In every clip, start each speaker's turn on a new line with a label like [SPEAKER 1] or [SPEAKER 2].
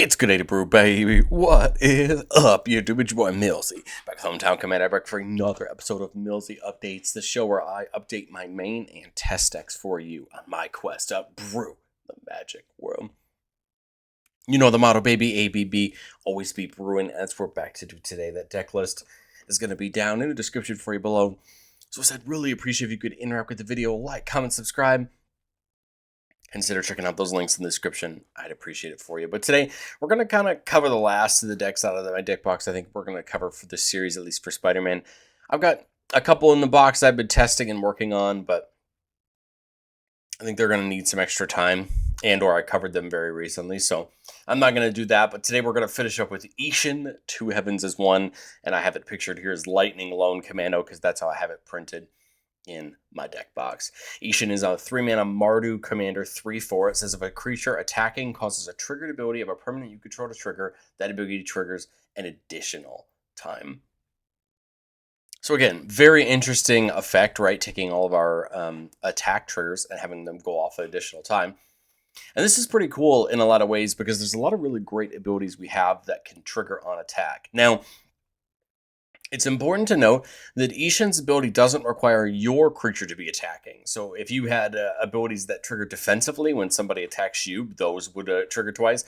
[SPEAKER 1] It's good day to brew, baby. What is up, YouTube? It's your boy Millsy. Back at Hometown Command, I'm back for another episode of Millsy Updates, the show where I update my main and test decks for you on my quest to brew the magic world. You know the motto, baby, ABB, always be brewing, as we're back to do today. That deck list is going to be down in the description for you below. So I'd really appreciate if you could interact with the video, like, comment, subscribe. Consider checking out those links in the description. I'd appreciate it for you. But today, we're going to kind of cover the last of the decks out of my deck box. I think we're going to cover for this series, at least for Spider-Man. I've got a couple in the box I've been testing and working on, but I think they're going to need some extra time, and or I covered them very recently, so I'm not going to do that. But today, we're going to finish up with Isshin, Two Heavens as One, and I have it pictured here as Lightning Lone Commando, because that's how I have it printed in my deck box. Isshin is a 3-mana Mardu commander, 3/4. It says if a creature attacking causes a triggered ability of a permanent you control to trigger, that ability triggers an additional time. So again, very interesting effect, right? Taking all of our attack triggers and having them go off an additional time. And this is pretty cool in a lot of ways because there's a lot of really great abilities we have that can trigger on attack. Now, it's important to note that Isshin's ability doesn't require your creature to be attacking. So if you had abilities that trigger defensively when somebody attacks you, those would trigger twice.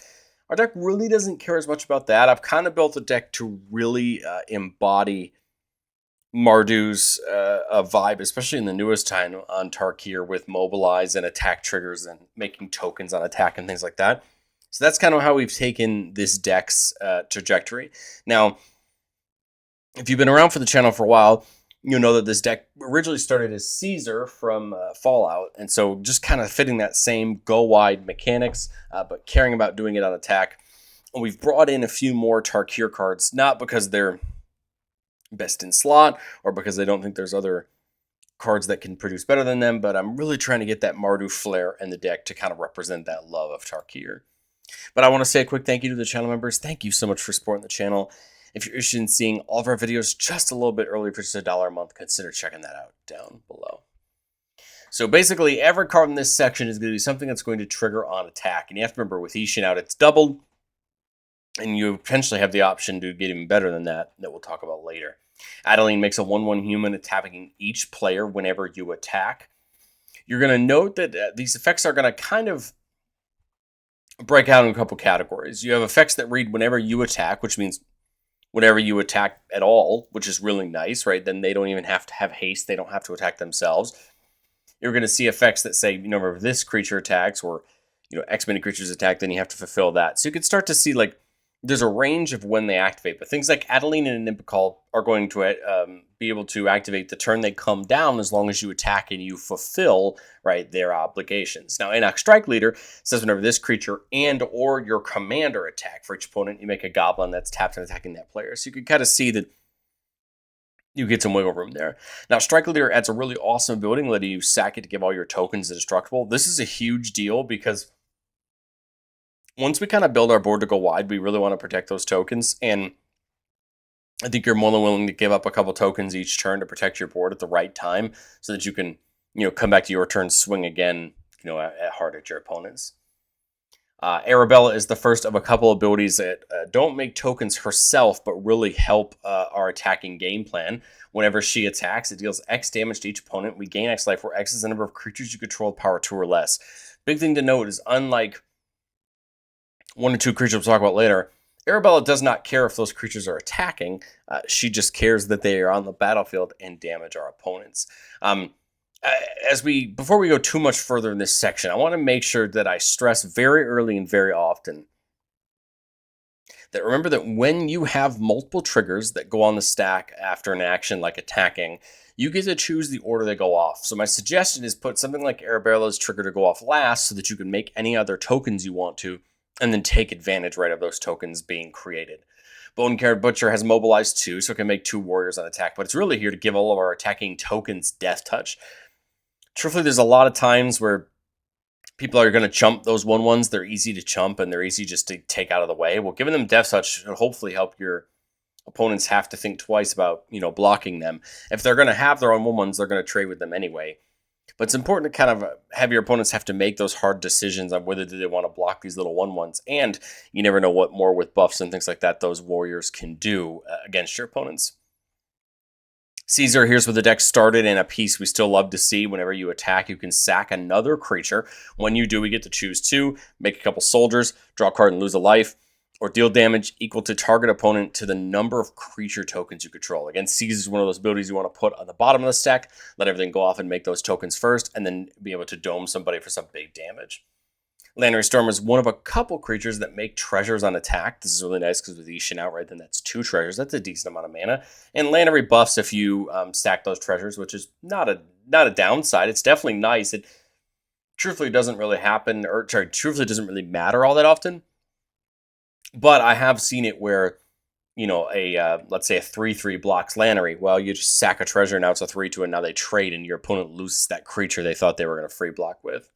[SPEAKER 1] Our deck really doesn't care as much about that. I've kind of built a deck to really embody Mardu's vibe, especially in the newest time on Tarkir with Mobilize and attack triggers and making tokens on attack and things like that. So that's kind of how we've taken this deck's trajectory. Now, if you've been around for the channel for a while, you'll know that this deck originally started as Caesar from Fallout, and so just kind of fitting that same go-wide mechanics, but caring about doing it on attack. And we've brought in a few more Tarkir cards, not because they're best in slot, or because I don't think there's other cards that can produce better than them, but I'm really trying to get that Mardu flair in the deck to kind of represent that love of Tarkir. But I want to say a quick thank you to the channel members. Thank you so much for supporting the channel. If you're interested in seeing all of our videos just a little bit early for just $1 a month, consider checking that out down below. So basically, every card in this section is going to be something that's going to trigger on attack. And you have to remember, with Isshin out, it's doubled. And you potentially have the option to get even better than that we'll talk about later. Adeline makes a 1/1 human attacking each player whenever you attack. You're going to note that these effects are going to kind of break out in a couple categories. You have effects that read whenever you attack, which means whenever you attack at all, which is really nice, right? Then they don't even have to have haste. They don't have to attack themselves. You're going to see effects that say, if this creature attacks or, X many creatures attack, then you have to fulfill that. So you can start to see, like, there's a range of when they activate. But things like Adeline and Nimbical are going to be able to activate the turn they come down as long as you attack and you fulfill, right, their obligations. Now, Enoch Strike Leader says whenever this creature and or your commander attack for each opponent, you make a goblin that's tapped and attacking that player. So you can kind of see that you get some wiggle room there. Now, Strike Leader adds a really awesome ability, letting you sack it to give all your tokens indestructible. This is a huge deal because once we kind of build our board to go wide, we really want to protect those tokens. And I think you're more than willing to give up a couple tokens each turn to protect your board at the right time so that you can, come back to your turn, swing again, hard at your opponents. Arabella is the first of a couple abilities that don't make tokens herself, but really help our attacking game plan. Whenever she attacks, it deals X damage to each opponent. We gain X life, where X is the number of creatures you control, power 2 or less. Big thing to note is, unlike 1 or 2 creatures we'll talk about later, Arabella does not care if those creatures are attacking. She just cares that they are on the battlefield and damage our opponents. Before we go too much further in this section, I want to make sure that I stress very early and very often that remember that when you have multiple triggers that go on the stack after an action like attacking, you get to choose the order they go off. So my suggestion is put something like Arabella's trigger to go off last so that you can make any other tokens you want to, and then take advantage, right, of those tokens being created. Bone Carrot Butcher has mobilized 2, so it can make 2 warriors on attack, but it's really here to give all of our attacking tokens Death Touch. Truthfully, there's a lot of times where people are going to chump those 1/1s. They're easy to chump, and they're easy just to take out of the way. Well, giving them Death Touch should hopefully help your opponents have to think twice about, blocking them. If they're going to have their own 1/1s, they're going to trade with them anyway. But it's important to kind of have your opponents have to make those hard decisions on whether they want to block these little 1/1s. And you never know what more with buffs and things like that those warriors can do against your opponents. Caesar, here's where the deck started, and a piece we still love to see. Whenever you attack, you can sack another creature. When you do, we get to choose two, make a couple soldiers, draw a card and lose a life, or deal damage equal to target opponent to the number of creature tokens you control. Again, Caesar is one of those abilities you want to put on the bottom of the stack, let everything go off and make those tokens first, and then be able to dome somebody for some big damage. Lantern Storm is one of a couple creatures that make treasures on attack. This is really nice because with Isshin outright, then that's 2 treasures. That's a decent amount of mana. And Lantern rebuffs if you stack those treasures, which is not a downside. It's definitely nice. It truthfully doesn't really happen, or sorry, truthfully doesn't really matter all that often. But I have seen it where, you know, let's say a 3/3 blocks Lannery. Well, you just sack a treasure, now it's a 3/2, and now they trade, and your opponent loses that creature they thought they were going to free block with.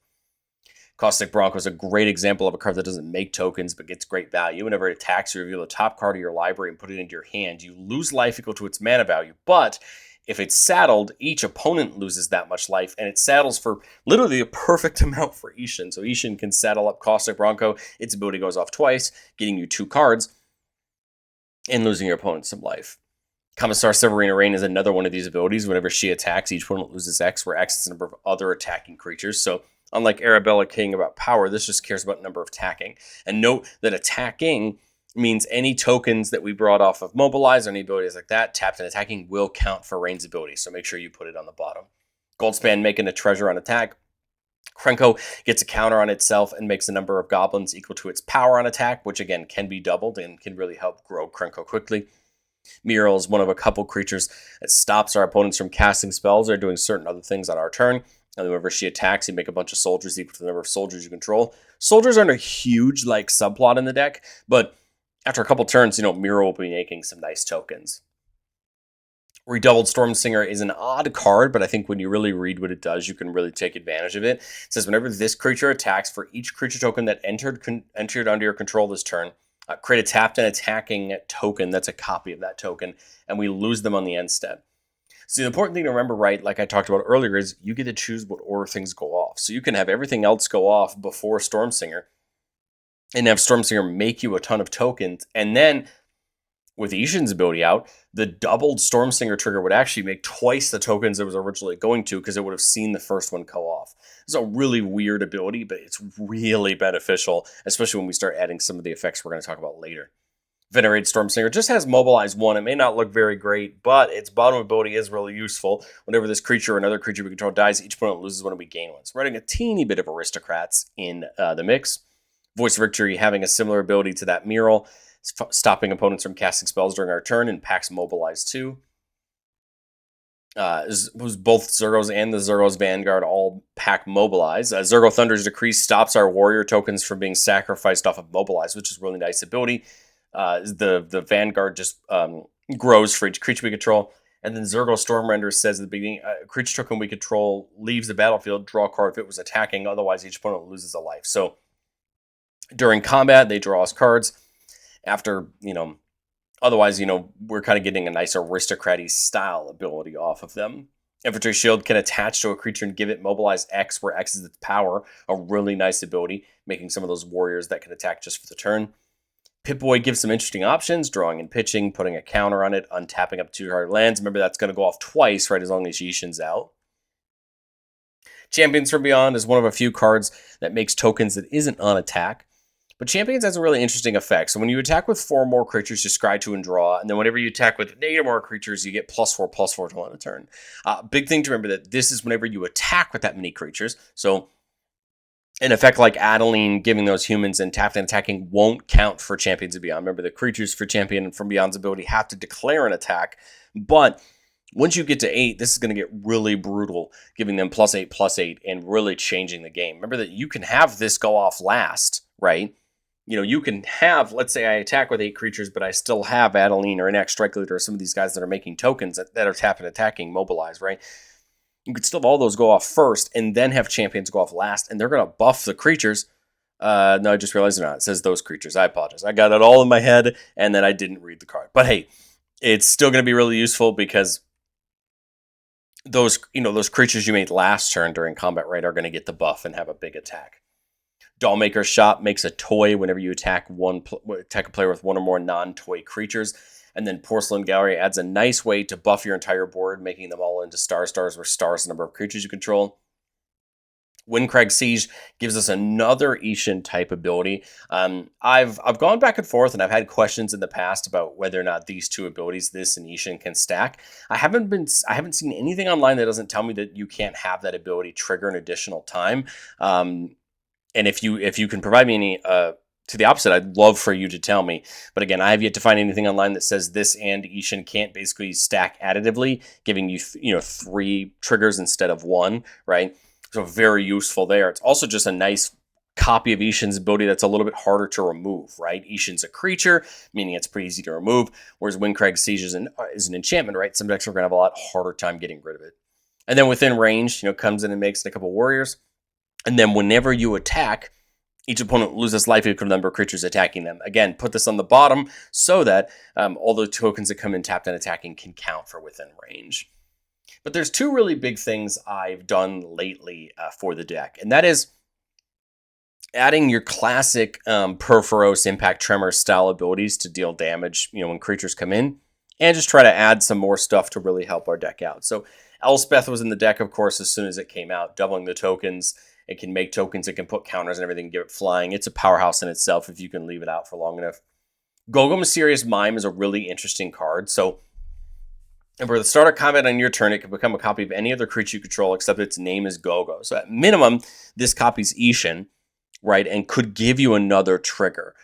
[SPEAKER 1] Caustic Bronco is a great example of a card that doesn't make tokens but gets great value. Whenever it attacks, you reveal the top card of your library and put it into your hand. You lose life equal to its mana value, but if it's saddled, each opponent loses that much life, and it saddles for literally a perfect amount for Isshin. So Isshin can saddle up Caustic Bronco. Its ability goes off twice, getting you 2 cards and losing your opponent some life. Commissar Severina Rain is another one of these abilities. Whenever she attacks, each opponent loses X, where X is the number of other attacking creatures. So unlike Arabella King about power, this just cares about number of attacking. And note that attacking means any tokens that we brought off of Mobilize or any abilities like that, tapped and attacking, will count for Rain's ability. So make sure you put it on the bottom. Goldspan making a treasure on attack. Krenko gets a counter on itself and makes the number of goblins equal to its power on attack, which again can be doubled and can really help grow Krenko quickly. Mural is one of a couple creatures that stops our opponents from casting spells or doing certain other things on our turn. And whenever she attacks, you make a bunch of soldiers equal to the number of soldiers you control. Soldiers aren't a huge like subplot in the deck, but after a couple turns, you know, Mural will be making some nice tokens. Redoubled Stormsinger is an odd card, but I think when you really read what it does, you can really take advantage of it. It says whenever this creature attacks, for each creature token that entered under your control this turn, create a tapped and attacking token that's a copy of that token, and we lose them on the end step. So the important thing to remember, right, like I talked about earlier, is you get to choose what order things go off. So you can have everything else go off before Stormsinger and have Stormsinger make you a ton of tokens. And then with Isshin's ability out, the doubled Stormsinger trigger would actually make twice the tokens it was originally going to because it would have seen the first one go off. It's a really weird ability, but it's really beneficial, especially when we start adding some of the effects we're going to talk about later. Venerated Stormsinger just has Mobilize 1. It may not look very great, but its bottom ability is really useful. Whenever this creature or another creature we control dies, each opponent loses one and we gain one. So we're adding a teeny bit of Aristocrats in the mix. Voice of Victory having a similar ability to that Mural, stopping opponents from casting spells during our turn, and packs Mobilize 2. Both Zergos and the Zergos Vanguard all pack Mobilize. Zergo Thunder's Decree stops our warrior tokens from being sacrificed off of Mobilize, which is a really nice ability. The Vanguard just grows for each creature we control. And then Zergo Stormrender says at the beginning, a creature token we control leaves the battlefield, draw a card if it was attacking, otherwise each opponent loses a life. So during combat, they draw us cards. After, otherwise, we're kind of getting a nice aristocratic style ability off of them. Infantry Shield can attach to a creature and give it Mobilize X, where X is its power. A really nice ability, making some of those warriors that can attack just for the turn. Pip-Boy gives some interesting options, drawing and pitching, putting a counter on it, untapping up 2 hard lands. Remember, that's going to go off twice, right, as long as Isshin's out. Champions from Beyond is one of a few cards that makes tokens that isn't on attack. But Champions has a really interesting effect. So when you attack with 4 more creatures, you scry 2 and draw. And then whenever you attack with negative more creatures, you get +4/+4 to on a turn. Big thing to remember that this is whenever you attack with that many creatures. So an effect like Adeline giving those humans and tapped and attacking won't count for Champions of Beyond. Remember, the creatures for Champion from Beyond's ability have to declare an attack. But once you get to 8, this is going to get really brutal, giving them +8/+8 and really changing the game. Remember that you can have this go off last, right? You can have, let's say I attack with 8 creatures, but I still have Adeline or Enact Strike Leader or some of these guys that are making tokens that are tapping and attacking, Mobilize, right? You could still have all those go off first and then have Champions go off last, and they're going to buff the creatures. No, I just realized they're not. It says those creatures. I apologize. I got it all in my head, and then I didn't read the card. But hey, it's still going to be really useful because those creatures you made last turn during combat, right, are going to get the buff and have a big attack. Dollmaker's Shop makes a toy whenever you attack a player with one or more non-toy creatures. And then Porcelain Gallery adds a nice way to buff your entire board, making them all into stars, where stars the number of creatures you control. Windcrag Siege gives us another Isshin type ability. I've gone back and forth, and I've had questions in the past about whether or not these two abilities, this and Isshin, can stack. I haven't seen anything online that doesn't tell me that you can't have that ability trigger an additional time. And if you can provide me any to the opposite, I'd love for you to tell me. But again, I have yet to find anything online that says this and Isshin can't basically stack additively, giving you 3 triggers instead of 1, right? So very useful there. It's also just a nice copy of Isshin's ability that's a little bit harder to remove, right? Isshin's a creature, meaning it's pretty easy to remove, whereas Windcrag Siege is an enchantment, right? Some decks are going to have a lot harder time getting rid of it. And then within range, comes in and makes a couple warriors. And then whenever you attack, each opponent loses life equal to the number of creatures attacking them. Again, put this on the bottom so that all the tokens that come in tapped and attacking can count for within range. But there's 2 really big things I've done lately for the deck, and that is adding your classic Perforos, Impact Tremor style abilities to deal damage, when creatures come in, and just try to add some more stuff to really help our deck out. So Elspeth was in the deck, of course, as soon as it came out, doubling the tokens. It can make tokens, it can put counters and everything, give it flying. It's a powerhouse in itself if you can leave it out for long enough. Gogo Mysterious Mime is a really interesting card. So for the start of combat on your turn, it can become a copy of any other creature you control, except its name is Gogo. So at minimum, this copies Isshin, right, and could give you another trigger.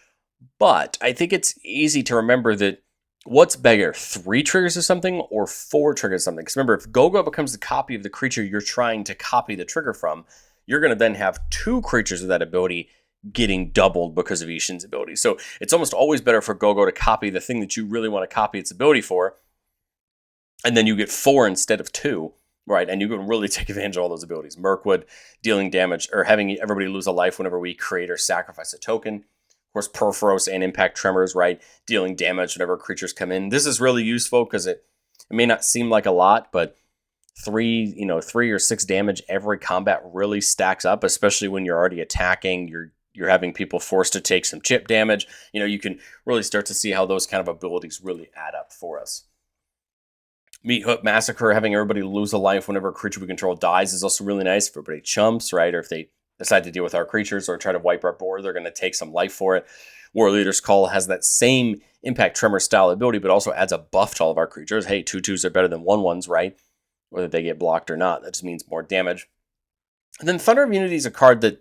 [SPEAKER 1] But I think it's easy to remember that what's better, 3 triggers of something or 4 triggers of something? Because remember, if Gogo becomes the copy of the creature you're trying to copy the trigger from, you're going to then have 2 creatures with that ability getting doubled because of Isshin's ability. So it's almost always better for Gogo to copy the thing that you really want to copy its ability for, and then you get 4 instead of 2, right? And you can really take advantage of all those abilities. Mirkwood, dealing damage, or having everybody lose a life whenever we create or sacrifice a token. Of course, Perforos and Impact Tremors, right? Dealing damage whenever creatures come in. This is really useful because it may not seem like a lot, but 3 or 6 damage every combat really stacks up, especially when you're already attacking. You're having people forced to take some chip damage. You can really start to see how those kind of abilities really add up for us. Meat Hook Massacre, having everybody lose a life whenever a creature we control dies is also really nice. If everybody chumps, right, or if they decide to deal with our creatures or try to wipe our board, they're going to take some life for it. War Leader's Call has that same Impact Tremor style ability, but also adds a buff to all of our creatures. Hey, 2/2s are better than 1/1s, right? Whether they get blocked or not. That just means more damage. And then Thunder of Unity is a card that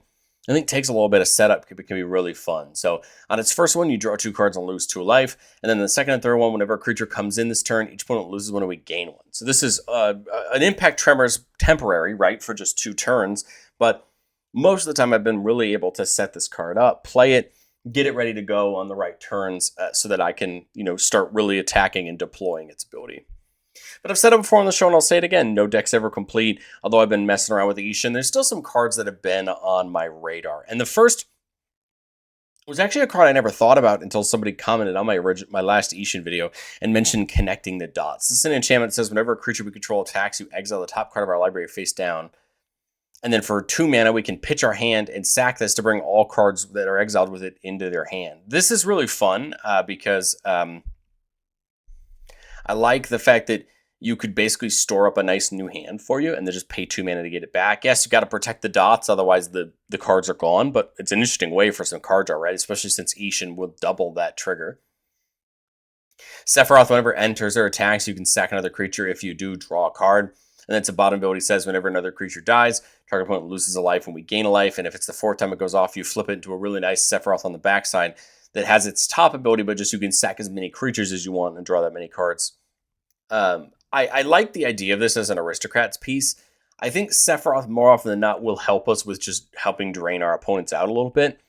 [SPEAKER 1] I think takes a little bit of setup, can be really fun. So on its first one, you draw 2 cards and lose 2 life. And then the second and third one, whenever a creature comes in this turn, each opponent loses 1 and we gain 1. So this is an Impact Tremor's temporary, right, for just 2 turns. But most of the time I've been really able to set this card up, play it, get it ready to go on the right turns so that I can, start really attacking and deploying its ability. But I've said it before on the show, and I'll say it again, no deck's ever complete. Although I've been messing around with Isshin, there's still some cards that have been on my radar. And the first was actually a card I never thought about until somebody commented on my last Isshin video and mentioned Connecting the Dots. This is an enchantment that says whenever a creature we control attacks, you exile the top card of our library face down. And then for 2 mana, we can pitch our hand and sack this to bring all cards that are exiled with it into their hand. This is really fun because I like the fact that you could basically store up a nice new hand for you and then just pay 2 mana to get it back. Yes, you got to protect the dots, otherwise the cards are gone, but it's an interesting way for some card draw, right? Especially since Isshin will double that trigger. Sephiroth, whenever it enters or attacks, you can sack another creature. If you do, draw a card. And then its bottom ability says whenever another creature dies, target opponent loses a life when we gain a life. And if it's the 4th time it goes off, you flip it into a really nice Sephiroth on the backside that has its top ability, but just you can sack as many creatures as you want and draw that many cards. I like the idea of this as an aristocrats piece. I think Sephiroth more often than not will help us with just helping drain our opponents out a little bit.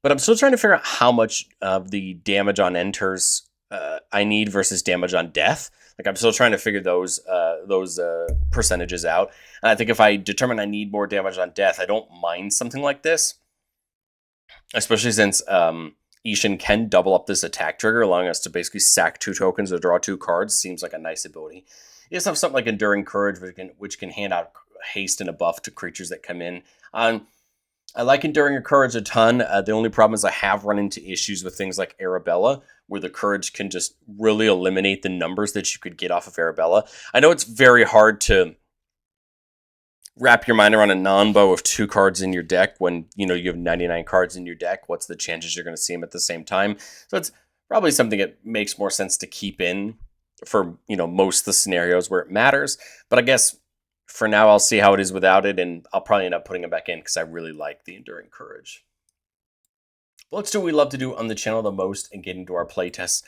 [SPEAKER 1] But I'm still trying to figure out how much of the damage on enters I need versus damage on death. Like I'm still trying to figure those percentages out. And I think if I determine I need more damage on death, I don't mind something like this. Especially since Isshin can double up this attack trigger, allowing us to basically sack 2 tokens or draw 2 cards. Seems like a nice ability. You just have something like Enduring Courage, which can hand out haste and a buff to creatures that come in. I like Enduring Courage a ton. The only problem is I have run into issues with things like Arabella, where the Courage can just really eliminate the numbers that you could get off of Arabella. I know it's very hard to wrap your mind around a non-bow of 2 cards in your deck when you have 99 cards in your deck. What's the chances you're going to see them at the same time? So it's probably something that makes more sense to keep in for most of the scenarios where it matters. But I guess for now I'll see how it is without it, and I'll probably end up putting it back in because I really like the Enduring Courage. But let's do what we love to do on the channel the most and get into our playtests.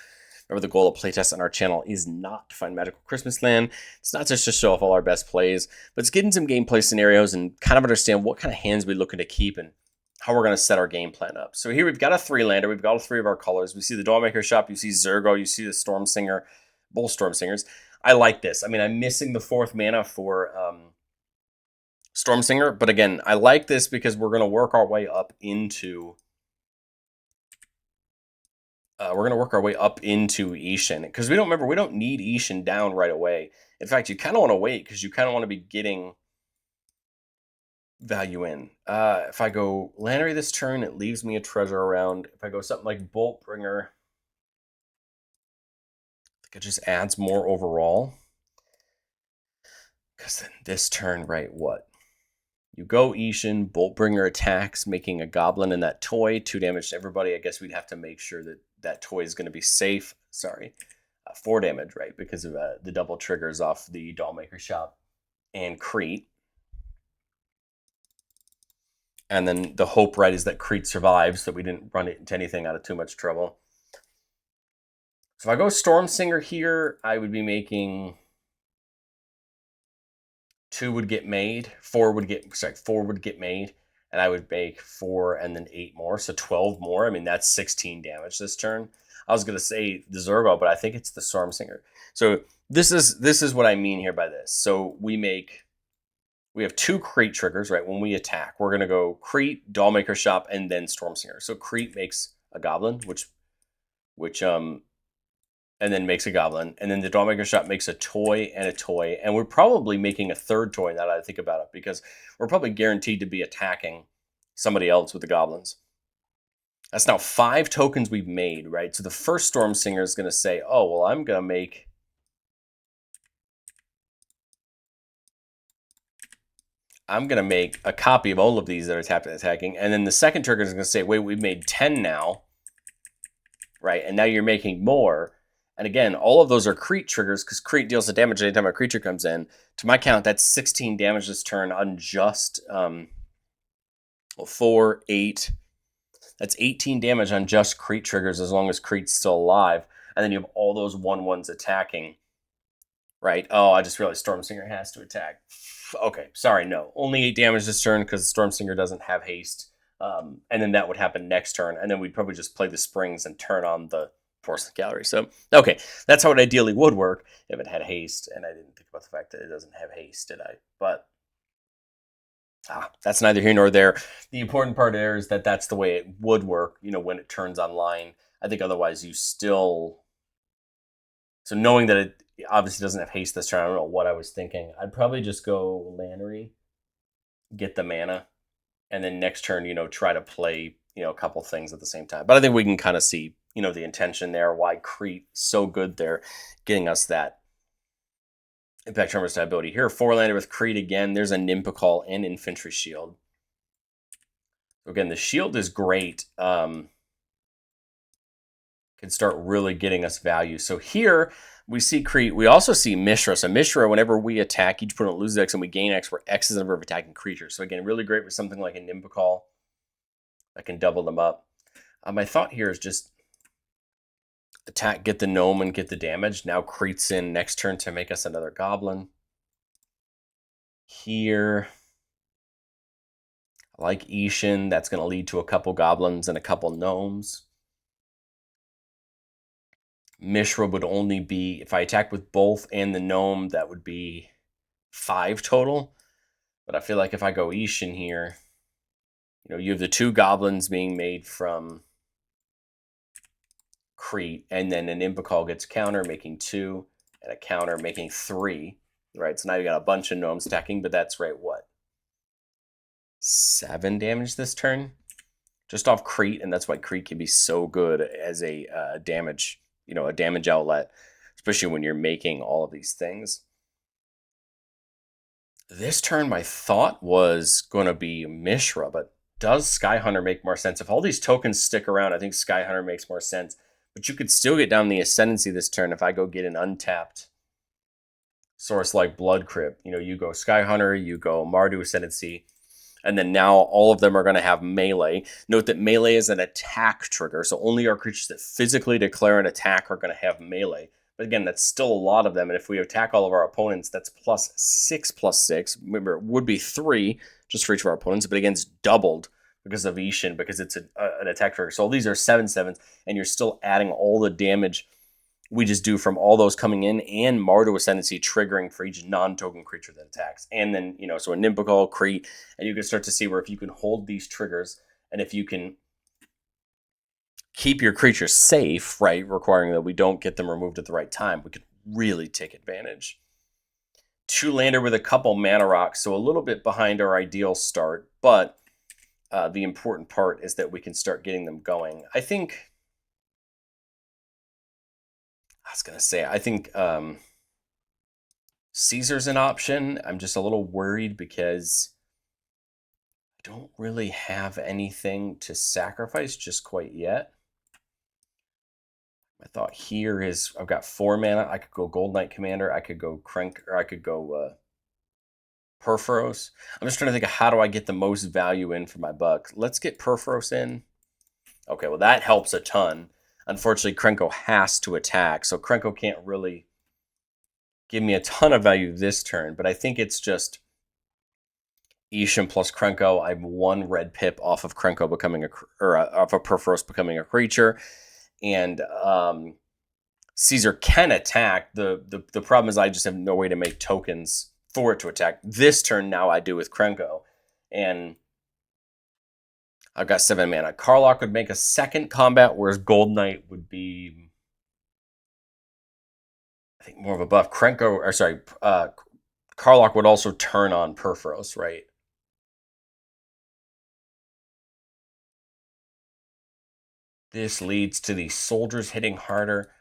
[SPEAKER 1] Remember, the goal of playtests on our channel is not to find Magical Christmas Land. It's not just to show off all our best plays, but it's getting some gameplay scenarios and kind of understand what kind of hands we're looking to keep and how we're going to set our game plan up. So here we've got a 3-lander. We've got all 3 of our colors. We see the Dollmaker Shop. You see Zergo. You see the Storm Singer. Both Storm Singers. I like this. I mean, I'm missing the 4th mana for Storm Singer, but again, I like this because we're going to work our way up into Isshin, because we don't need Isshin down right away. In fact, you kind of want to wait because you kind of want to be getting value in. If I go Lannery this turn, it leaves me a treasure around. If I go something like Boltbringer, I think it just adds more overall. Because then this turn, right, what? You go Isshin, Boltbringer attacks, making a goblin in that toy, 2 damage to everybody. I guess we'd have to make sure that that toy is going to be safe. Sorry, 4 damage, right? Because of the double triggers off the Dollmaker Shop and Crete. And then the hope, right, is that Crete survives, so we didn't run it into anything out of too much trouble. So if I go Storm Singer here, I would be making 2 would get made, 4 would get made, and I would make 4 and then 8 more, so 12 more. I mean, that's 16 damage this turn. I was gonna say the Zergo, but I think it's the Storm Singer. So this is what I mean here by this. So we have 2 Crete triggers, right? When we attack, we're gonna go Crete, Dollmaker Shop, and then Storm Singer. So Crete makes a goblin, and then makes a goblin, and then the Dollmaker Shop makes a toy, and we're probably making a 3rd toy now that I think about it, because we're probably guaranteed to be attacking somebody else with the goblins. That's now 5 tokens we've made, right? So the first Storm Singer is going to say, oh, well, I'm going to make a copy of all of these that are tapped and attacking, and then the second trigger is going to say, wait, we've made 10 now, right? And now you're making more. And again, all of those are Crete triggers because Crete deals the damage anytime a creature comes in. To my count, that's 16 damage this turn on just 4, 8. That's 18 damage on just Crete triggers as long as Crete's still alive. And then you have all those 1/1s attacking, right? Oh, I just realized Storm Singer has to attack. Okay, sorry, no. Only 8 damage this turn because Storm Singer doesn't have haste. And then that would happen next turn. And then we'd probably just play the springs and turn on the Porcelain Gallery. So, okay, that's how it ideally would work if it had haste, and I didn't think about the fact that it doesn't have haste, did I? But that's neither here nor there. The important part there is that that's the way it would work, when it turns online. I think otherwise you still... So knowing that it obviously doesn't have haste this turn, I don't know what I was thinking. I'd probably just go Lannery, get the mana, and then next turn, try to play, a couple things at the same time. But I think we can kind of see, the intention there, why Crete so good there, getting us that impact tremor ability. Here, 4-lander with Crete again. There's a Nymphicall and Infantry Shield. Again, the shield is great. Can start really getting us value. So here we see Crete. We also see Mishra. So Mishra, whenever we attack, each opponent loses X and we gain X, where X is the number of attacking creatures. So again, really great for something like a Nymphicall that can double them up. My thought here is just attack, get the gnome, and get the damage. Now Crete's in next turn to make us another goblin. Here, I like Isshin. That's going to lead to a couple goblins and a couple gnomes. Mishra would only be, if I attack with both and the gnome, that would be 5 total. But I feel like if I go Isshin here, you have the 2 goblins being made from Crete, and then an Nymphicall gets counter, making 2. and a counter, making 3, right? So now you got a bunch of gnomes attacking, but that's right, what? 7 damage this turn? Just off Crete, and that's why Crete can be so good as a damage, a damage outlet, especially when you're making all of these things. This turn, my thought was going to be Mishra, but does Skyhunter make more sense? If all these tokens stick around, I think Skyhunter makes more sense. But you could still get down the Ascendancy this turn if I go get an untapped source like Blood Crypt. You go Skyhunter, you go Mardu Ascendancy, and then now all of them are going to have melee. Note that melee is an attack trigger, so only our creatures that physically declare an attack are going to have melee. But again, that's still a lot of them, and if we attack all of our opponents, that's +6/+6. Remember, it would be 3 just for each of our opponents, but again, it's doubled because of Isshin, because it's an attack trigger. So all these are 7/7s, and you're still adding all the damage we just do from all those coming in, and Mardu Ascendancy triggering for each non-token creature that attacks. And then, so a Nimbical, Crete, and you can start to see where if you can hold these triggers, and if you can keep your creatures safe, right, requiring that we don't get them removed at the right time, we could really take advantage. 2-lander with a couple mana rocks, so a little bit behind our ideal start, but the important part is that we can start getting them going. I think Caesar's an option. I'm just a little worried because I don't really have anything to sacrifice just quite yet. My thought here is I've got 4 mana. I could go Gold Knight Commander. I could go Krenk, or I could go Perforos. I'm just trying to think of how do I get the most value in for my buck. Let's get Perforos in. Okay, well, that helps a ton. Unfortunately, Krenko has to attack, so Krenko can't really give me a ton of value this turn, but I think it's just Isshin plus Krenko. I'm 1 red pip off of Krenko becoming off of Perforos becoming a creature, and Caesar can attack. The problem is I just have no way to make tokens for it to attack. This turn now I do with Krenko, and I've got 7 mana. Karlach would make a second combat, whereas Gold Knight would be, I think, more of a buff. Karlach would also turn on Perforos, right? This leads to the soldiers hitting harder,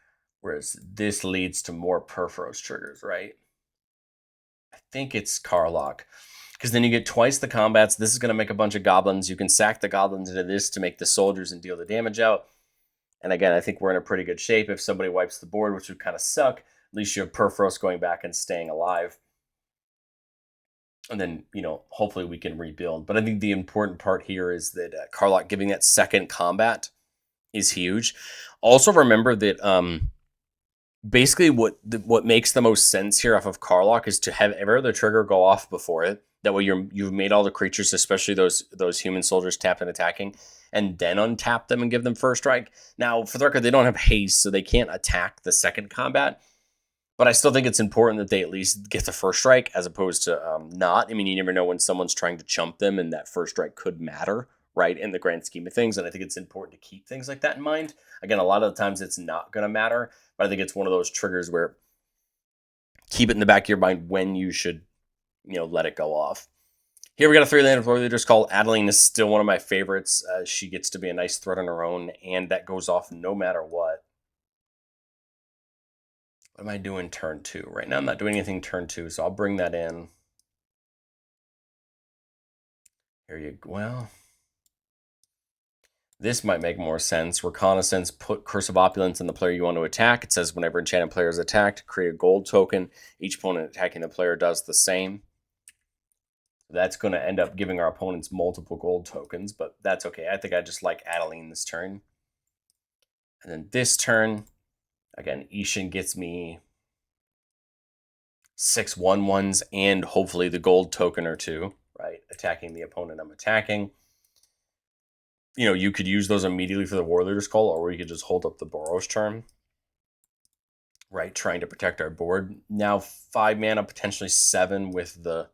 [SPEAKER 1] whereas this leads to more Perforos triggers, right? I think it's Karlach, because then you get twice the combats. This is going to make a bunch of goblins. You can sack the goblins into this to make the soldiers and deal the damage out. And again, I think we're in a pretty good shape. If somebody wipes the board, which would kind of suck, at least you have Perforos going back and staying alive. And then, hopefully we can rebuild. But I think the important part here is that Karlach giving that second combat is huge. Also remember that basically what makes the most sense here off of Karlach is to have every other trigger go off before it. That way you've made all the creatures, especially those human soldiers, tapped and attacking, and then untap them and give them first strike. Now, for the record, they don't have haste, so they can't attack the second combat. But I still think it's important that they at least get the first strike as opposed to not. I mean, you never know when someone's trying to chump them, and that first strike could matter, right, in the grand scheme of things. And I think it's important to keep things like that in mind. Again, a lot of the times it's not going to matter, but I think it's one of those triggers where keep it in the back of your mind when you should, let it go off. Here we got a 3-lander warrior leader called Adeline. Is still one of my favorites. She gets to be a nice threat on her own, and that goes off no matter what. What am I doing turn 2? Right now I'm not doing anything turn 2, so I'll bring that in. Here you go. Well, this might make more sense. Reconnaissance, put Curse of Opulence on the player you want to attack. It says whenever enchanted player is attacked, create a gold token. Each opponent attacking the player does the same. That's going to end up giving our opponents multiple gold tokens, but that's okay. I think I just like Adeline this turn. And then this turn, again, Isshin gets me 6 1/1s and hopefully the gold token or 2, right? Attacking the opponent I'm attacking. You could use those immediately for the War Leader's Call, or we could just hold up the Boros Charm, right? Trying to protect our board. Now 5 mana, potentially 7 with the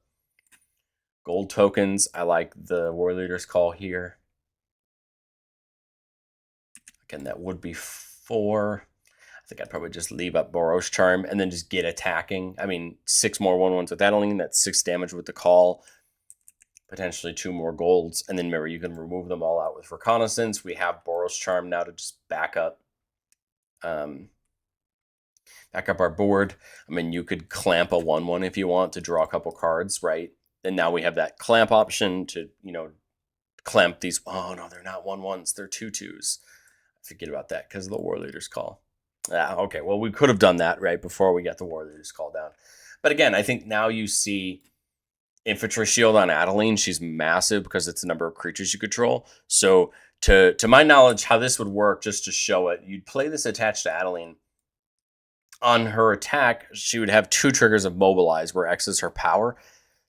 [SPEAKER 1] gold tokens. I like the War Leader's Call here. Again, that would be 4. I think I'd probably just leave up Boros Charm and then just get attacking. I mean, 6 more 1/1s with Adeline. That's 6 damage with the call. Potentially 2 more golds. And then remember, you can remove them all out with Reconnaissance. We have Boros Charm now to just back up our board. I mean, you could clamp a 1/1 if you want to draw a couple cards, right? And now we have that clamp option to, clamp these. Oh, no, they're not 1/1s. They're 2/2s. Forget about that because of the War Leader's Call. Okay, well, we could have done that, right, before we got the War Leader's Call down. But again, I think now you see Infantry Shield on Adeline. She's massive because it's the number of creatures you control. So to my knowledge, how this would work, just to show it, you'd play this attached to Adeline. On her attack, she would have 2 triggers of Mobilize, where X is her power.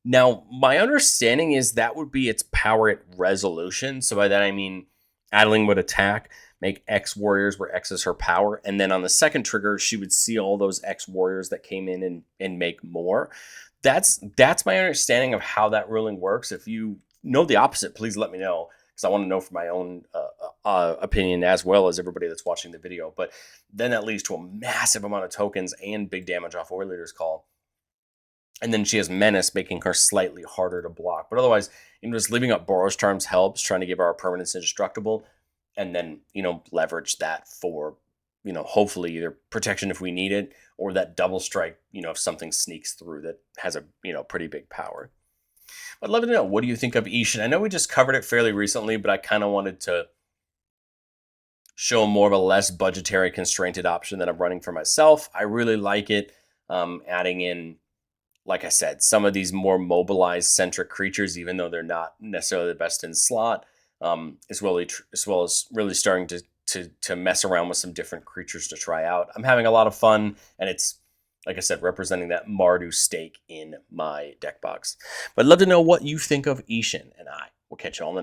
[SPEAKER 1] Now, my understanding is that would be its power at resolution. So by that I mean Adeline would attack, make X warriors where X is her power, and then on the second trigger, she would see all those X warriors that came in and make more. That's my understanding of how that ruling works. If you know the opposite, please let me know, because I want to know for my own opinion as well as everybody that's watching the video. But then that leads to a massive amount of tokens and big damage off War Leader's Call. And then she has Menace, making her slightly harder to block. But otherwise, just leaving up Boros Charms helps, trying to give our permanents indestructible, and then, leverage that for, hopefully either protection if we need it, or that double strike, if something sneaks through that has a, pretty big power. I'd love to know, what do you think of Isshin? I know we just covered it fairly recently, but I kind of wanted to show more of a less budgetary constrained option that I'm running for myself. I really like it. Adding in, like I said, some of these more mobilized centric creatures, even though they're not necessarily the best in slot, as well as really starting to mess around with some different creatures to try out. I'm having a lot of fun, and it's, like I said, representing that Mardu stake in my deck box. But I'd love to know what you think of Isshin, and I will catch you all in the next